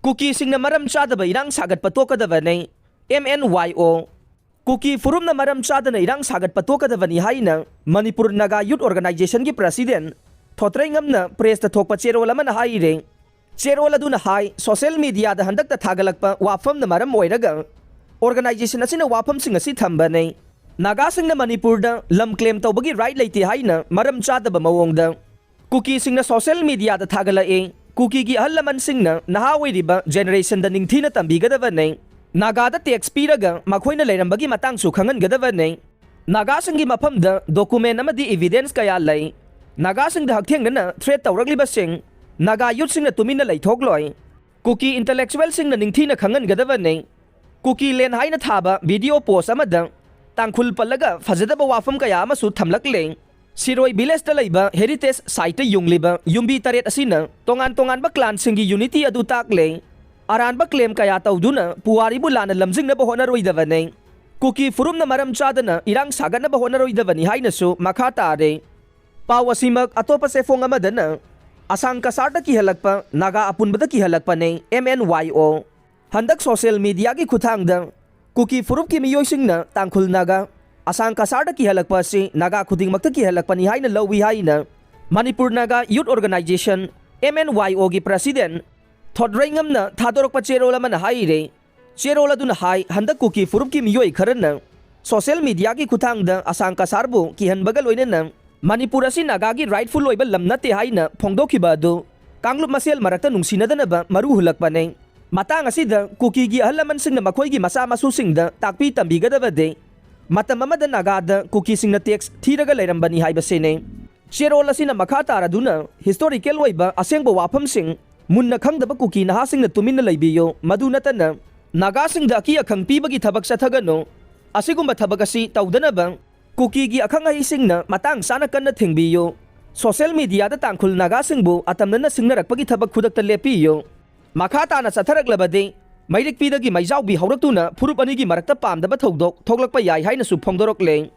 Cookie sing na maram chada ba irang sagat patoka da vanay MNYO. Cookie forum na maram chada na irang sagat patoka da vani hay na Manipur Naga Youth Organization ki president Thotre ngam na press ta thokpa cherola man hay ring. Cherola du na hay social media da handak ta thagalak pa wafam na maram oiraga organization asina wafam sing asi thamba nay. Naga sing na Manipur da lam claim tawbagi right leiti hay na maram chada ba mawong da. Cookie sing na social media da thagala Cookie gi ahal sing na nahaway diba generation da ningthi na tambi gadawa nay. Naga da text piraga makoy na layrambagi matang sukhangan gadawa nay. Naga sing gi mapam da document amadi evidence kaya lay. Naga sing da haktheng na threat tawragliba sing Naga youth sing na tumin na laythokloy. Cookie intellectual sing na ningthi na khangan gadawa nay. Cookie len hay na thaba video post amada tangkhul palaga fazadaba wafam kaya amasu thamlak leng. Siroi Village da layba heritage site yung liba yumbi taret asina tongan ba clan singi unity adu takle aran ba claim kaya tawduna puwari bula na lamjing na bahona roy davanay. Cookie forum na maram chada na irang saga na bahona roy davani hay na so makata are. Pawasimak ato pa sefong amadana asang kasarta kihalak pa naga apun bada kihalak pa nay MNYO. Handak social media ki kuthang da Cookie forum ki miyoy sing na tangkhul naga asang kasarta kihalakpa si Naga khuding magta kihalakpa ni hay na lawi hay na Manipur Naga Youth Organization MNYO gi president Thodray ngam na thadorok pa cherola man hay re cherola du na hay handak Cookie furup ki miyoy kharan na social media ki kuthang da asang kasarbo kihan bagal oina na Manipur asi Naga gi rightful oiba lamnate hay na phongdokhiba do kanglup masel marakta nungsina da na ba maruhulak pa nay matang asida Cookie gi ahalaman sing na makoy gi masa masusing da takpi tambi gadawa de Matam amada Nagada Cookie sing na text thiraga layrambani hayba sine. Cherola sina makatara duna historical waiba asengba wapam sing munna khangdaba Cookie naha sing na tumin na laybiyo maduna tana Naga sing da aki akhang pibagi thabak sa thagano asigumba thabak asi tawdana ba Cookie gi akhang ai sing na matang sana kan na thingbiyo social media da tangkhul Naga sing bu atamna na sing narakpagi thabak khudak ta lepiyo makata na satharak labade Mairik pidagi maijau bi haurak tu na furup ani gi marakta pam da ba thodok thoglak pa yai hai na su phongdorok leng